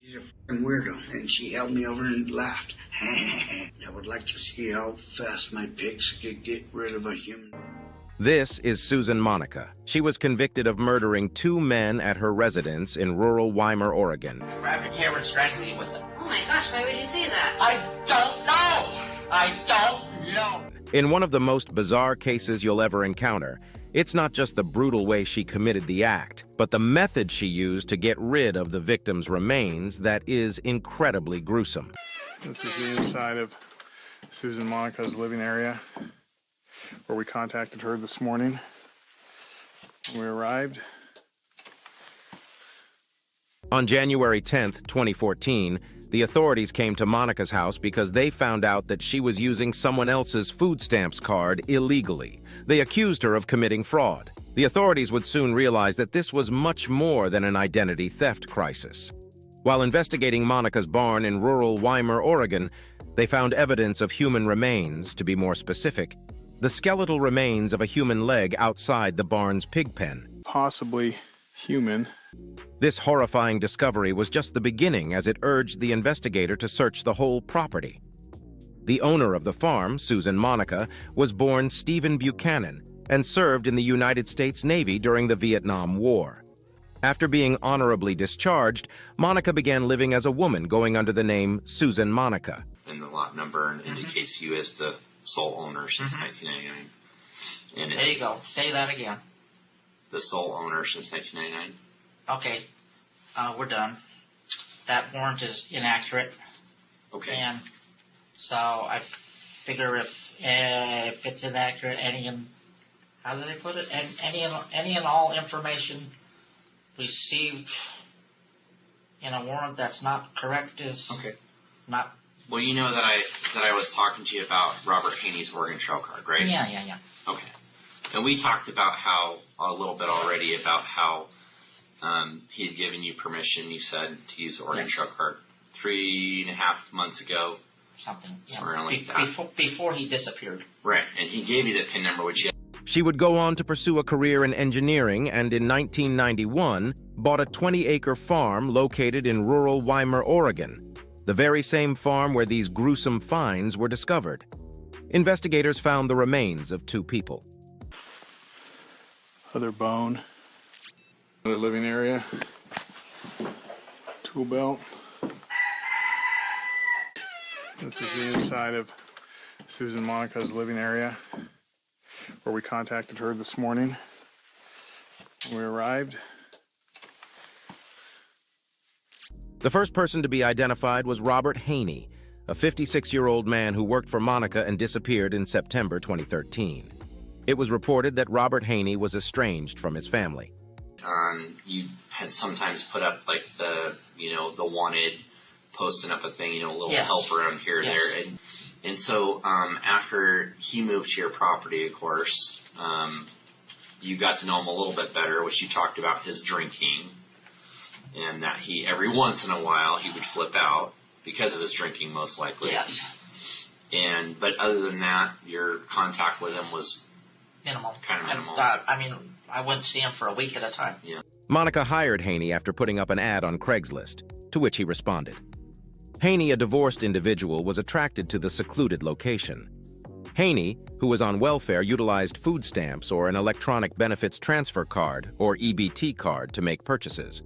She's a fucking weirdo, and she held me over and laughed. I would like to see how fast my pigs could get rid of a human. This is Susan Monica. She was convicted of murdering 2 men at her residence in rural Weimar, Oregon. Grab your camera and strangle you with it. Oh my gosh, why would you say that? I don't know! I don't know! In one of the most bizarre cases you'll ever encounter, it's not just the brutal way she committed the act, but the method she used to get rid of the victim's remains that is incredibly gruesome. This is the inside of Susan Monica's living area, where we contacted her this morning when we arrived. On January 10th, 2014, the authorities came to Monica's house because they found out that she was using someone else's food stamps card illegally. They accused her of committing fraud. The authorities would soon realize that this was much more than an identity theft crisis. While investigating Monica's barn in rural Weimar, Oregon, they found evidence of human remains, to be more specific, the skeletal remains of a human leg outside the barn's pig pen. Possibly human. This horrifying discovery was just the beginning as it urged the investigator to search the whole property. The owner of the farm, Susan Monica, was born Stephen Buchanan and served in the United States Navy during the Vietnam War. After being honorably discharged, Monica began living as a woman going under the name Susan Monica. And the lot number indicates you as the sole owner since 1999. And There you go. Say that again. the sole owner since 1999. Okay, we're done. That warrant is inaccurate, Okay. and so I figure if it's inaccurate, how do they put it? Any and all information received in a warrant that's not correct is Okay. not. Well, you know that I was talking to you about Robert Haney's Oregon Trail card, right? Yeah. Okay. And we talked about how a little bit already about how he had given you permission, you said, to use the Oregon Yes. Trail card 3.5 months ago. Something. Somewhere like that. Before he disappeared. Right. And he gave you the PIN number, which you She would go on to pursue a career in engineering and in 1991 bought a 20-acre farm located in rural Weimar, Oregon, the very same farm where these gruesome finds were discovered. Investigators found the remains of 2 people. Other bone. Another living area. Tool belt. This is the inside of Susan Monica's living area, where we contacted her this morning when we arrived. The first person to be identified was Robert Haney, a 56-year-old man who worked for Monica and disappeared in September 2013. It was reported that Robert Haney was estranged from his family. you had sometimes put up like the wanted, posting up a thing, a little help around here or there. And so after he moved to your property, of course, you got to know him a little bit better, which you talked about his drinking, and that he, every once in a while, he would flip out because of his drinking, most likely. Yes. But other than that, your contact with him was Minimal. Kind of minimal. I wouldn't see him for a week at a time. Yeah. Monica hired Haney after putting up an ad on Craigslist, to which he responded. Haney, a divorced individual, was attracted to the secluded location. Haney, who was on welfare, utilized food stamps or an electronic benefits transfer card, or EBT card, to make purchases.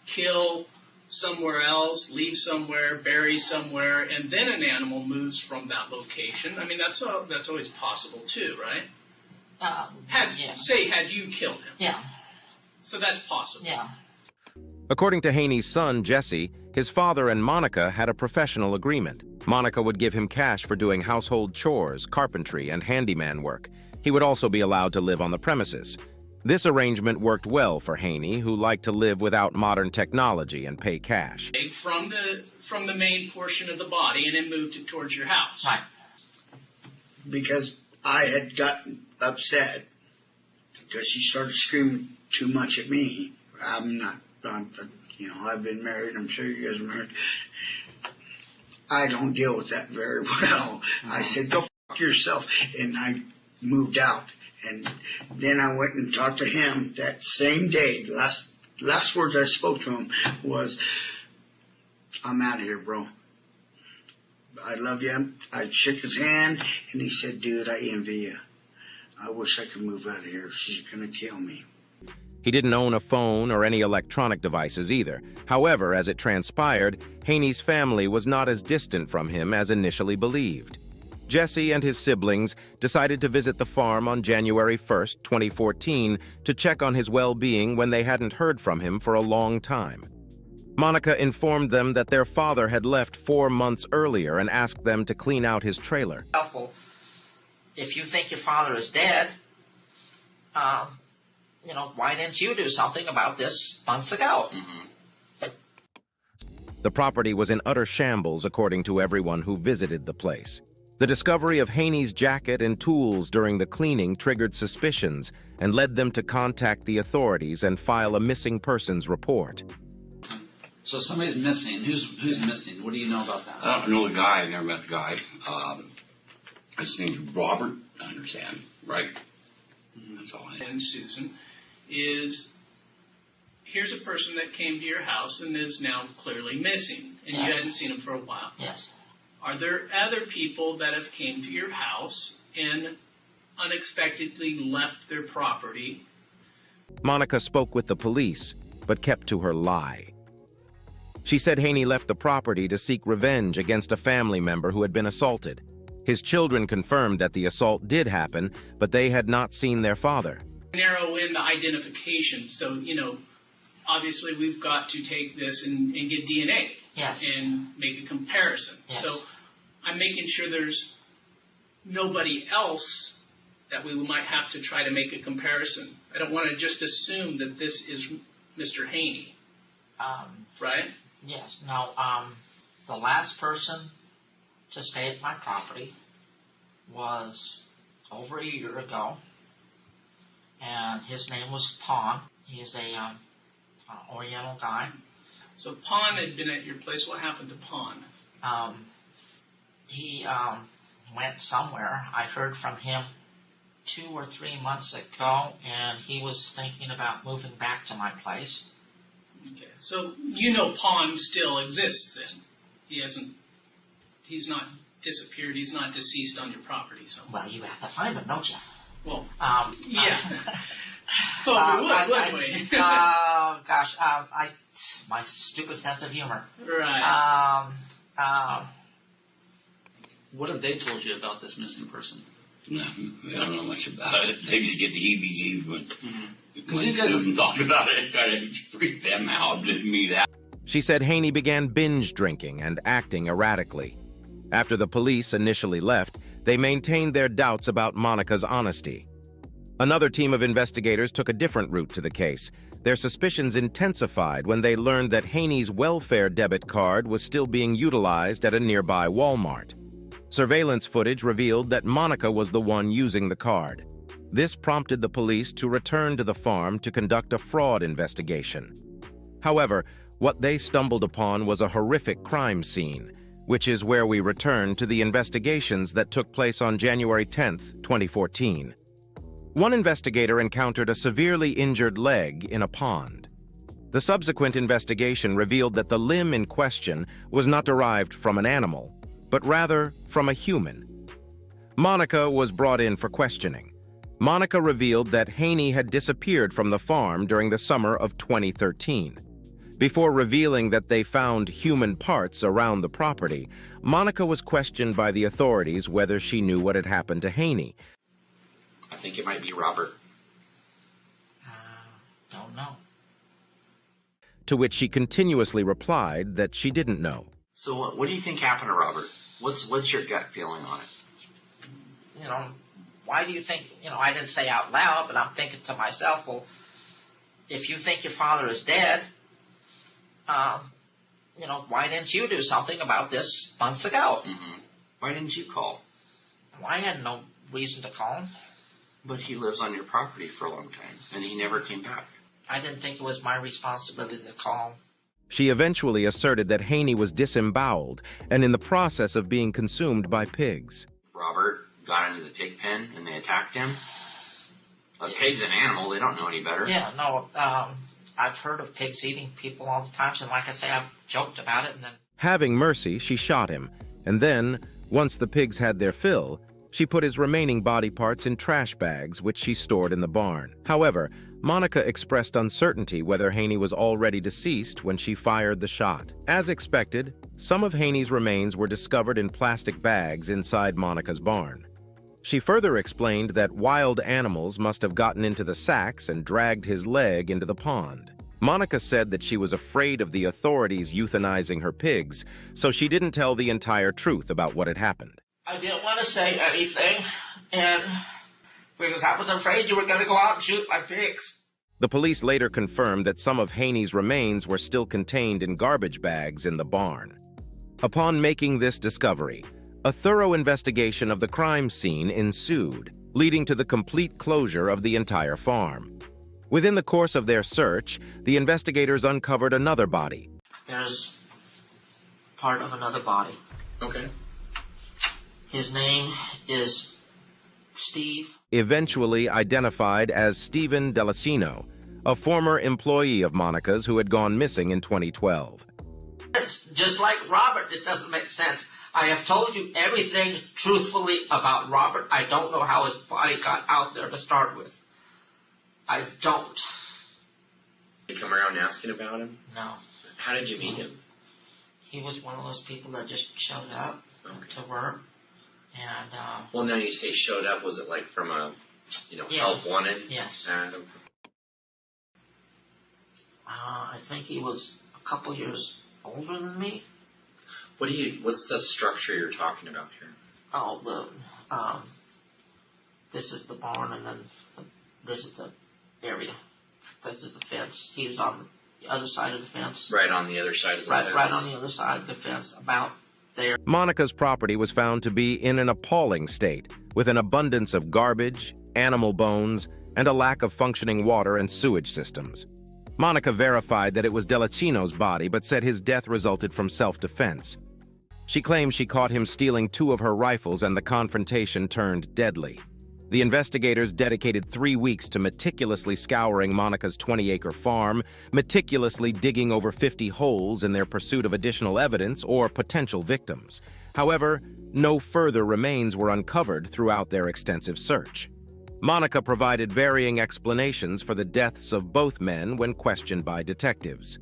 Kill somewhere else, leave somewhere, bury somewhere, and then an animal moves from that location. I mean, that's always possible too, right? Had you killed him. Yeah. So that's possible. Yeah. According to Haney's son, Jesse, his father and Monica had a professional agreement. Monica would give him cash for doing household chores, carpentry, and handyman work. He would also be allowed to live on the premises. This arrangement worked well for Haney, who liked to live without modern technology and pay cash. From the main portion of the body and then moved it towards your house. Right. Because I had gotten upset because she started screaming too much at me. I've been married. I'm sure you guys are married. I don't deal with that very well. I said, go fuck yourself. And I moved out. And then I went and talked to him that same day. Last words I spoke to him was, I'm out of here, bro. I love you. I shook his hand, and he said, dude, I envy you. I wish I could move out of here. She's going to kill me. He didn't own a phone or any electronic devices either. However, as it transpired, Haney's family was not as distant from him as initially believed. Jesse and his siblings decided to visit the farm on January 1st, 2014, to check on his well-being when they hadn't heard from him for a long time. Monica informed them that their father had left 4 months earlier and asked them to clean out his trailer. If you think your father is dead, why didn't you do something about this months ago? The property was in utter shambles, according to everyone who visited the place. The discovery of Haney's jacket and tools during the cleaning triggered suspicions and led them to contact the authorities and file a missing persons report. So somebody's missing. Who's missing? What do you know about that? I don't know the guy. I never met the guy. His name's Robert, I understand, right? That's all I know. And Susan, here's a person that came to your house and is now clearly missing, and you hadn't seen him for a while. Yes. Are there other people that have came to your house and unexpectedly left their property? Monica spoke with the police, but kept to her lie. She said Haney left the property to seek revenge against a family member who had been assaulted. His children confirmed that the assault did happen, but they had not seen their father. Narrow in the identification, so, obviously we've got to take this and get DNA. Yes. And make a comparison. Yes. So I'm making sure there's nobody else that we might have to try to make a comparison. I don't want to just assume that this is Mr. Haney. Right? Yes. No, the last person to stay at my property was over a year ago, and his name was Pon. He's a Oriental guy. So Pon had been at your place. What happened to Pon? He went somewhere. I heard from him 2 or 3 months ago, and he was thinking about moving back to my place. Okay. So Pon still exists then. He's not disappeared. He's not deceased on your property. So. Well, you have to find him, don't you? Well, yeah. Well, wouldn't we? Gosh, my stupid sense of humor. Right. What have they told you about this missing person? Nothing. I don't know much about it. They just get the heebie-jeebies when You guys Susan talked about it. It kind of freaked them out, didn't me that. She said Haney began binge drinking and acting erratically. After the police initially left, they maintained their doubts about Monica's honesty. Another team of investigators took a different route to the case. Their suspicions intensified when they learned that Haney's welfare debit card was still being utilized at a nearby Walmart. Surveillance footage revealed that Monica was the one using the card. This prompted the police to return to the farm to conduct a fraud investigation. However, what they stumbled upon was a horrific crime scene, which is where we return to the investigations that took place on January 10th, 2014. One investigator encountered a severely injured leg in a pond. The subsequent investigation revealed that the limb in question was not derived from an animal, but rather from a human. Monica was brought in for questioning. Monica revealed that Haney had disappeared from the farm during the summer of 2013. Before revealing that they found human parts around the property, Monica was questioned by the authorities whether she knew what had happened to Haney. I think it might be Robert. Don't know. To which she continuously replied that she didn't know. So what do you think happened to Robert? What's your gut feeling on it? Why do you think, I didn't say out loud, but I'm thinking to myself, well, if you think your father is dead, why didn't you do something about this months ago? Mm-hmm. Why didn't you call? Well, I had no reason to call him. But he lives on your property for a long time, and he never came back. I didn't think it was my responsibility to call him. She eventually asserted that Haney was disemboweled and in the process of being consumed by pigs. Robert got into the pig pen and they attacked him. A pig's an animal, they don't know any better. Yeah, no, I've heard of pigs eating people all the time, and like I say, I've joked about it, and then Having mercy, she shot him, and then, once the pigs had their fill, she put his remaining body parts in trash bags, which she stored in the barn. However, Monica expressed uncertainty whether Haney was already deceased when she fired the shot. As expected, some of Haney's remains were discovered in plastic bags inside Monica's barn. She further explained that wild animals must have gotten into the sacks and dragged his leg into the pond. Monica said that she was afraid of the authorities euthanizing her pigs, so she didn't tell the entire truth about what had happened. I didn't want to say anything, and because I was afraid you were going to go out and shoot my pigs. The police later confirmed that some of Haney's remains were still contained in garbage bags in the barn. Upon making this discovery, a thorough investigation of the crime scene ensued, leading to the complete closure of the entire farm. Within the course of their search, the investigators uncovered another body. There's part of another body. Okay. His name is Steve. Eventually identified as Stephen Delacino, a former employee of Monica's who had gone missing in 2012. It's just like Robert. It doesn't make sense. I have told you everything truthfully about Robert. I don't know how his body got out there to start with. I don't. You come around asking about him? No. How did you meet him? He was one of those people that just showed up to work. And, well, now you say showed up. Was it like from a, yeah. help wanted? Yes. I think he was a couple years older than me. What's the structure you're talking about here? Oh, this is the barn, and then this is the area. This is the fence. He's on the other side of the fence. Right on the other side of the fence. Right on the other side of the fence, about there. Monica's property was found to be in an appalling state, with an abundance of garbage, animal bones, and a lack of functioning water and sewage systems. Monica verified that it was Delacino's body, but said his death resulted from self-defense. She claims she caught him stealing 2 of her rifles, and the confrontation turned deadly. The investigators dedicated 3 weeks to meticulously scouring Monica's 20-acre farm, meticulously digging over 50 holes in their pursuit of additional evidence or potential victims. However, no further remains were uncovered throughout their extensive search. Monica provided varying explanations for the deaths of both men when questioned by detectives.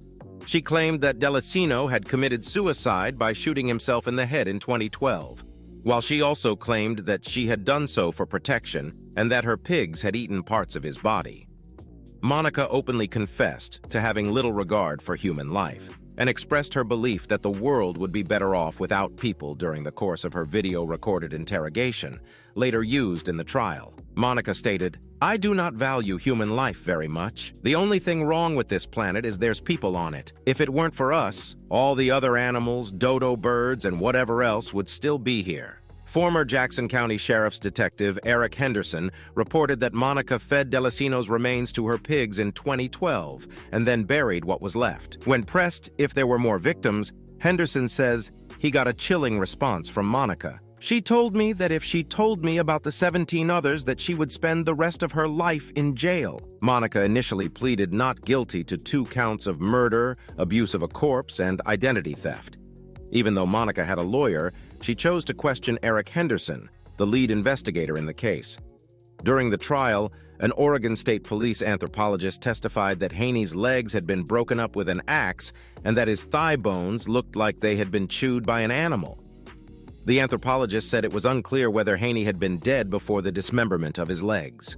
She claimed that Delacino had committed suicide by shooting himself in the head in 2012, while she also claimed that she had done so for protection and that her pigs had eaten parts of his body. Monica openly confessed to having little regard for human life and expressed her belief that the world would be better off without people during the course of her video-recorded interrogation, later used in the trial. Monica stated, "I do not value human life very much. The only thing wrong with this planet is there's people on it. If it weren't for us, all the other animals, dodo birds, and whatever else would still be here." Former Jackson County Sheriff's Detective Eric Henderson reported that Monica fed Delacino's remains to her pigs in 2012 and then buried what was left. When pressed if there were more victims, Henderson says he got a chilling response from Monica. "She told me that if she told me about the 17 others that she would spend the rest of her life in jail." Monica initially pleaded not guilty to 2 counts of murder, abuse of a corpse, and identity theft. Even though Monica had a lawyer, she chose to question Eric Henderson, the lead investigator in the case. During the trial, an Oregon State Police anthropologist testified that Haney's legs had been broken up with an axe and that his thigh bones looked like they had been chewed by an animal. The anthropologist said it was unclear whether Haney had been dead before the dismemberment of his legs.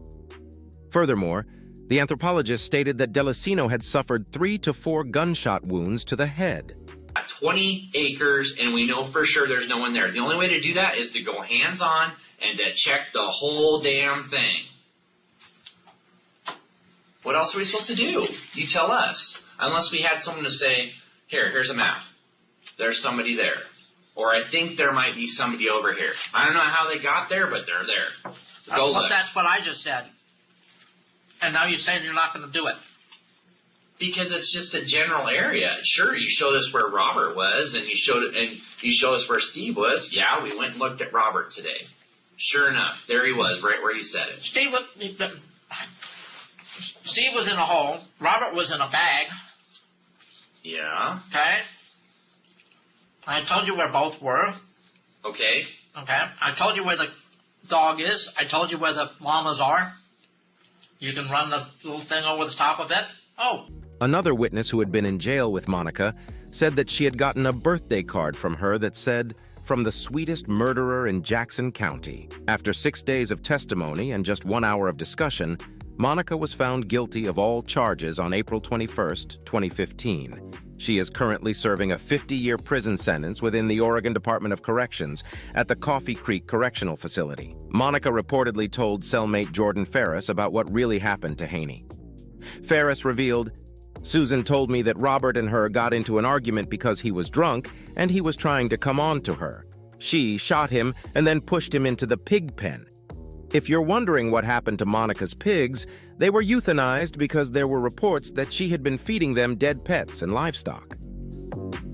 Furthermore, the anthropologist stated that Delacino had suffered 3 to 4 gunshot wounds to the head. 20 acres, and we know for sure there's no one there. The only way to do that is to go hands-on and to check the whole damn thing. What else are we supposed to do? You tell us. Unless we had someone to say, here's a map. There's somebody there. Or I think there might be somebody over here. I don't know how they got there, but they're there. That's what I just said. And now you're saying you're not going to do it. Because it's just a general area. Sure, you showed us where Robert was, and you showed us where Steve was. Yeah, we went and looked at Robert today. Sure enough, there he was, right where you said it. Steve was in a hole. Robert was in a bag. Yeah. Okay. I told you where both were. Okay. Okay. I told you where the dog is. I told you where the llamas are. You can run the little thing over the top of it. Oh. Another witness who had been in jail with Monica said that she had gotten a birthday card from her that said, "From the sweetest murderer in Jackson County." After 6 days of testimony and just 1 hour of discussion, Monica was found guilty of all charges on April 21st, 2015. She is currently serving a 50-year prison sentence within the Oregon Department of Corrections at the Coffee Creek Correctional Facility. Monica reportedly told cellmate Jordan Ferris about what really happened to Haney. Ferris revealed, "Susan told me that Robert and her got into an argument because he was drunk and he was trying to come on to her. She shot him and then pushed him into the pig pen. If you're wondering what happened to Monica's pigs, they were euthanized because there were reports that she had been feeding them dead pets and livestock."